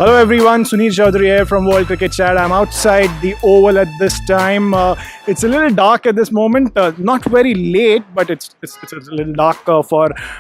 Hello everyone, Suneer Chowdhary here from World Cricket Chat. I'm outside the Oval at this time. It's a little dark at this moment, not very late, but it's a little dark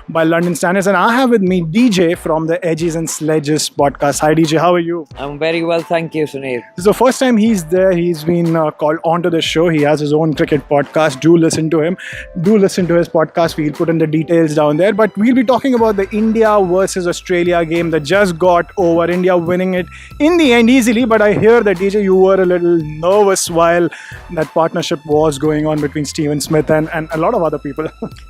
by London standards. And I have with me DJ from the Edges and Sledges podcast. Hi DJ, how are you? I'm very well, thank you, Suneer. This is the first time he's there. He's been called onto the show. He has his own cricket podcast. Do listen to him. Do listen to his podcast. We'll put in the details down there. But we'll be talking about the India versus Australia game that just got over. India winning it in the end easily. But I hear that DJ, you were a little nervous while that partnership was going on between Steven Smith and a lot of other people.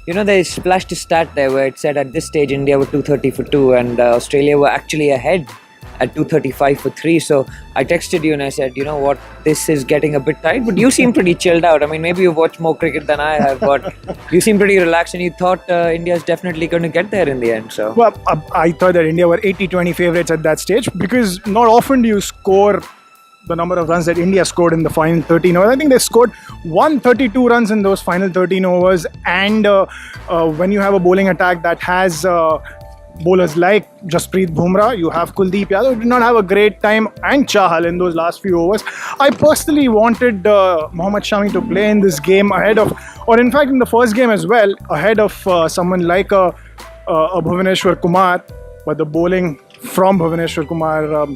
You know, they splashed a stat there where it said at this stage India were 230 for 2 and Australia were actually ahead at 235 for 3. So I texted you and I said, you know what, this is getting a bit tight, but you seem pretty chilled out. I mean, maybe you've watched more cricket than I have, but you seem pretty relaxed and you thought India's definitely going to get there in the end. So well, I thought that India were 80-20 favourites at that stage, because not often do you score the number of runs that India scored in the final 13 overs. I think they scored 132 runs in those final 13 overs. And when you have a bowling attack that has bowlers like Jasprit Bumrah, you have Kuldeep Yadav, who did not have a great time, and Chahal in those last few overs. I personally wanted Mohammad Shami to play in this game ahead of, or in fact in the first game as well, ahead of someone like a Bhuvneshwar Kumar. But the bowling from Bhuvneshwar Kumar,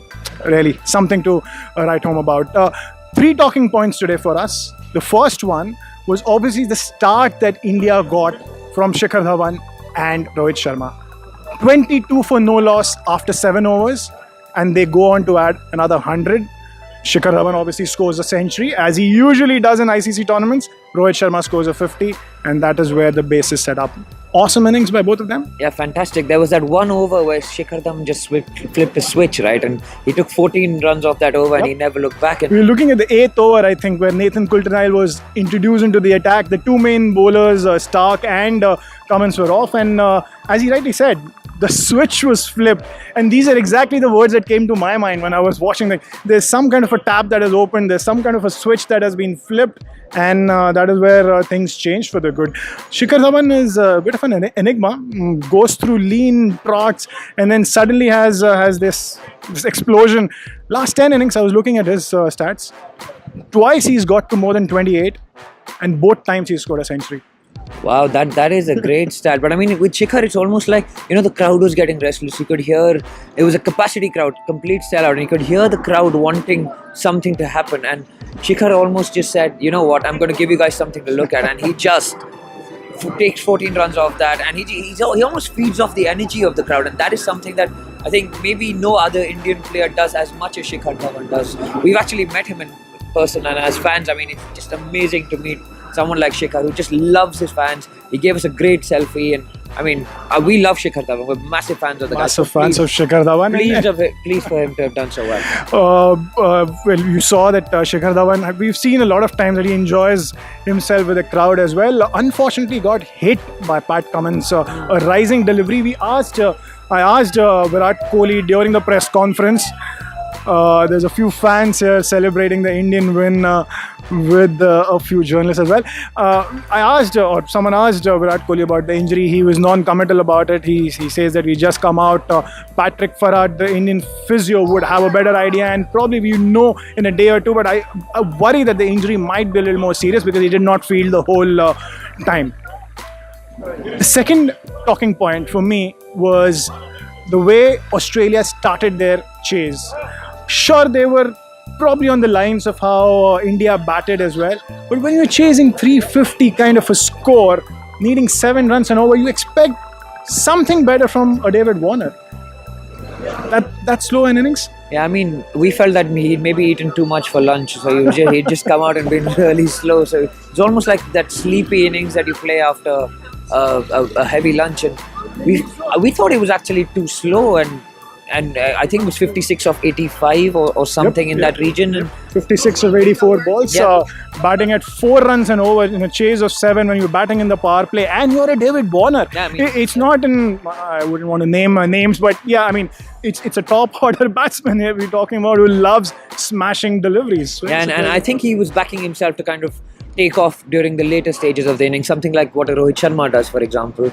really something to write home about. 3 talking points today for us. The first one was obviously the start that India got from Shikhar Dhawan and Rohit Sharma. 22 for no loss after 7 overs, and they go on to add another 100. Shikhar Dhawan obviously scores a century, as he usually does in ICC tournaments. Rohit Sharma scores a 50, and that is where the base is set up. Awesome innings by both of them. yeah, fantastic. There was that one over where Shikhar Dhawan just flipped a switch, right? And he took 14 runs off that over and he never looked back. And we were looking at the 8th over, I think, where Nathan Coulter-Nile was introduced into the attack. The 2 main bowlers, Stark and Cummins, were off. And as he rightly said, the switch was flipped. And these are exactly the words that came to my mind when I was watching. There's some kind of a tap that has opened. There's some kind of a switch that has been flipped. And that is where things changed for the good. Shikhar Dhawan is a bit of an enigma. Goes through lean trots and then suddenly has this explosion. Last 10 innings, I was looking at his stats. Twice he's got to more than 28, and both times he scored a century. wow, that is a great stat. But I mean, with Shikhar, it's almost like, you know, the crowd was getting restless. You could hear, it was a capacity crowd, complete sellout, and you could hear the crowd wanting something to happen. And Shikhar almost just said, you know what, I'm going to give you guys something to look at. And he just takes 14 runs off that, and he almost feeds off the energy of the crowd. And that is something that I think maybe no other Indian player does as much as Shikhar Dhawan does. We've actually met him in person, and as fans, I mean, it's just amazing to meet someone like Shikhar who just loves his fans. He gave us a great selfie, and I mean, we love Shikhar Dhawan. We're massive fans of the guy. Massive fans of Shikhar Dhawan. Pleased for him to have done so well. Well, you saw that Shikhar Dhawan, we've seen a lot of times that he enjoys himself with the crowd as well. Unfortunately, got hit by Pat Cummins. A rising delivery. I asked Virat Kohli during the press conference. There's a few fans here celebrating the Indian win with a few journalists as well. Someone asked Virat Kohli about the injury. He was non-committal about it. He says that we just come out. Patrick Farad, the Indian physio, would have a better idea, and probably we know in a day or two. But I worry that the injury might be a little more serious because he did not field the whole time. The second talking point for me was the way Australia started their chase. Sure, they were probably on the lines of how India batted as well. But when you're chasing 350 kind of a score, needing 7 runs and over, you expect something better from a David Warner. That slow in innings? Yeah, I mean, we felt that he'd maybe eaten too much for lunch, so he'd just come out and been really slow. So it's almost like that sleepy innings that you play after a heavy lunch. And we thought he was actually too slow, and I think it was 56 of 85 or something in that region. And 56 of 84 balls, batting at 4 runs and over in a chase of 7 when you're batting in the power play, and you're a David Warner. Yeah, I mean, it's not in, I wouldn't want to name names, but yeah, I mean, it's a top order batsman here we're talking about who loves smashing deliveries. Right? Yeah, and I think he was backing himself to kind of take off during the later stages of the inning, something like what a Rohit Sharma does, for example.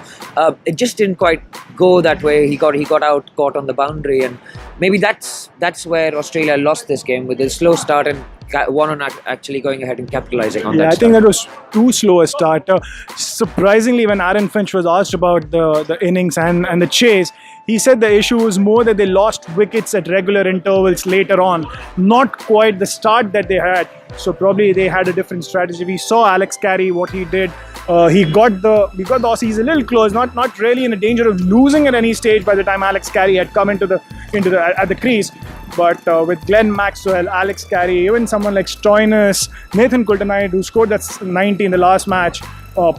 It just didn't quite go that way. He got out, caught on the boundary, and maybe that's where Australia lost this game with a slow start and one on actually going ahead and capitalizing on that. Yeah, I start. think that was too slow a start. Surprisingly, when Aaron Finch was asked about the innings and the chase, he said the issue was more that they lost wickets at regular intervals later on, not quite the start that they had. So probably they had a different strategy. We saw Alex Carey, what he did. We got the Aussies a little close, not really in a danger of losing at any stage by the time Alex Carey had come into the at the crease. But with Glenn Maxwell, Alex Carey, even someone like Stoinis, Nathan Coulter-Knight, who scored that 90 in the last match,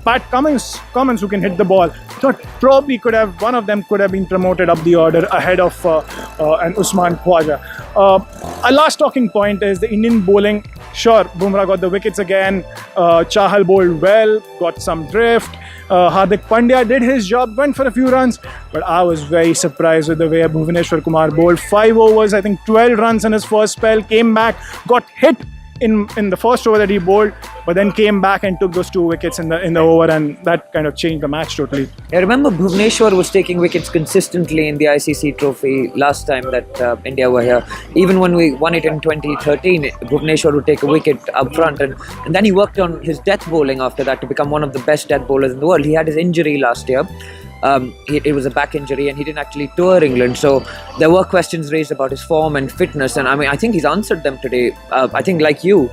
Pat Cummins who can hit the ball, thought probably one of them could have been promoted up the order ahead of an Usman Khwaja. Our last talking point is the Indian bowling. Sure, Bumrah got the wickets again. Chahal bowled well, got some drift. Hardik Pandya did his job, went for a few runs, but I was very surprised with the way Bhuvneshwar Kumar bowled. 5 overs, I think 12 runs in his first spell, came back, got hit in the first over that he bowled, but then came back and took those 2 wickets in the over, and that kind of changed the match totally. I remember Bhuvneshwar was taking wickets consistently in the ICC trophy last time that India were here. Even when we won it in 2013, Bhuvneshwar would take a wicket up front, and then he worked on his death bowling after that to become one of the best death bowlers in the world. He had his injury last year. It was a back injury and he didn't actually tour England, so there were questions raised about his form and fitness, and I think he's answered them today. I think, like you,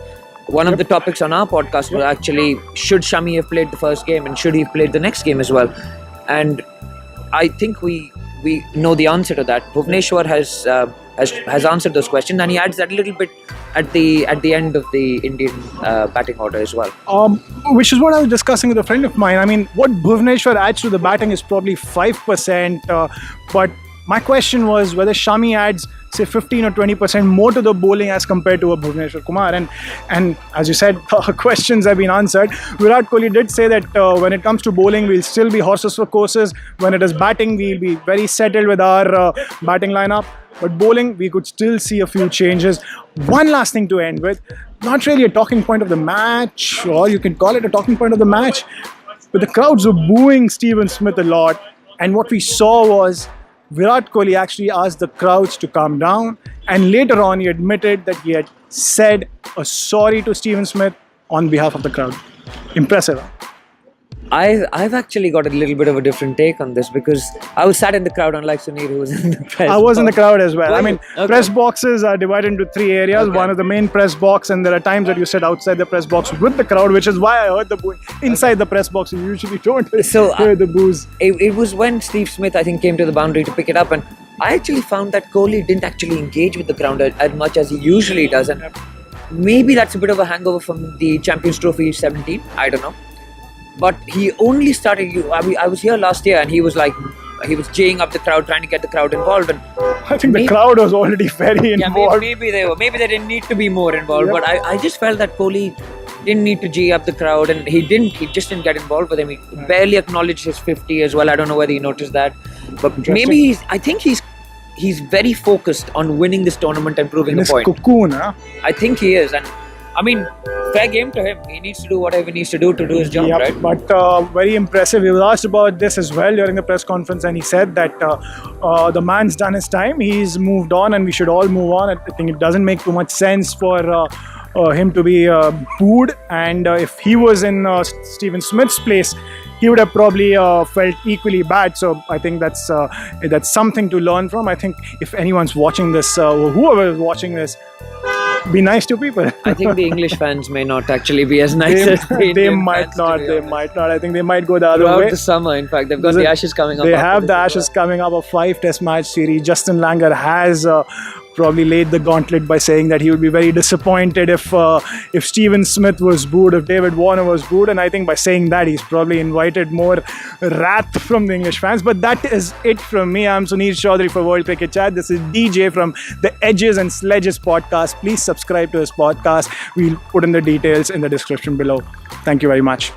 one of the topics on our podcast was actually, should Shami have played the first game and should he have played the next game as well? And I think we know the answer to that. Bhuvneshwar has answered those questions, and he adds that little bit at the end of the Indian batting order as well. Which is what I was discussing with a friend of mine. I mean, what Bhuvneshwar adds to the batting is probably 5%, but my question was whether Shami adds, say, 15 or 20% more to the bowling as compared to a Bhuvneshwar Kumar. And as you said, questions have been answered. Virat Kohli did say that when it comes to bowling, we'll still be horses for courses. When it is batting, we'll be very settled with our batting lineup. But bowling, we could still see a few changes. One last thing to end with, not really a talking point of the match, or you can call it a talking point of the match, but the crowds were booing Steven Smith a lot. And what we saw was Virat Kohli actually asked the crowds to calm down, and later on he admitted that he had said a sorry to Steven Smith on behalf of the crowd. Impressive. Huh? I've actually got a little bit of a different take on this because I was sat in the crowd, unlike Suneer, who was in the press I was in the crowd as well. Were I mean, you? Okay. press boxes are divided into 3 areas. Okay. One is the main press box, and there are times that you sit outside the press box with the crowd, which is why I heard the booing. Inside the press box, you usually don't hear the boos. It was when Steve Smith, I think, came to the boundary to pick it up, and I actually found that Kohli didn't actually engage with the crowd as much as he usually does, and maybe that's a bit of a hangover from the Champions Trophy 17. I don't know. But he only started. I was here last year, and he was jaying up the crowd, trying to get the crowd involved. And I think the crowd was already very involved. Maybe they were. Maybe they didn't need to be more involved. Yep. But I just felt that Kohli didn't need to G up the crowd, and he just didn't get involved with him. He barely acknowledged his 50 as well. I don't know whether you noticed that, but maybe I think he's very focused on winning this tournament and proving the point. Cocoon, huh? I think he is, and I mean, fair game to him. He needs to do whatever he needs to do his job, right? But very impressive. He was asked about this as well during the press conference, and he said that the man's done his time. He's moved on, and we should all move on. I think it doesn't make too much sense for him to be booed. And if he was in Steven Smith's place, he would have probably felt equally bad. So I think that's something to learn from. I think if anyone's watching this, or whoever is watching this, be nice to people. I think the English fans may not actually be as nice as the Indian They might fans, not. They might not. I think they might go the other throughout way. the summer. In fact, they've got the Ashes coming up. They after have this the as Ashes well. coming up, a 5-test match series. Justin Langer has probably laid the gauntlet by saying that he would be very disappointed if Steven Smith was booed, if David Warner was booed, and I think by saying that he's probably invited more wrath from the English fans. But that is it from me. I'm Suneer Chowdhary for World Cricket Chat. This is DJ from the Edges and Sledges podcast. Please subscribe to his podcast. We'll put in the details in the description below. Thank you very much.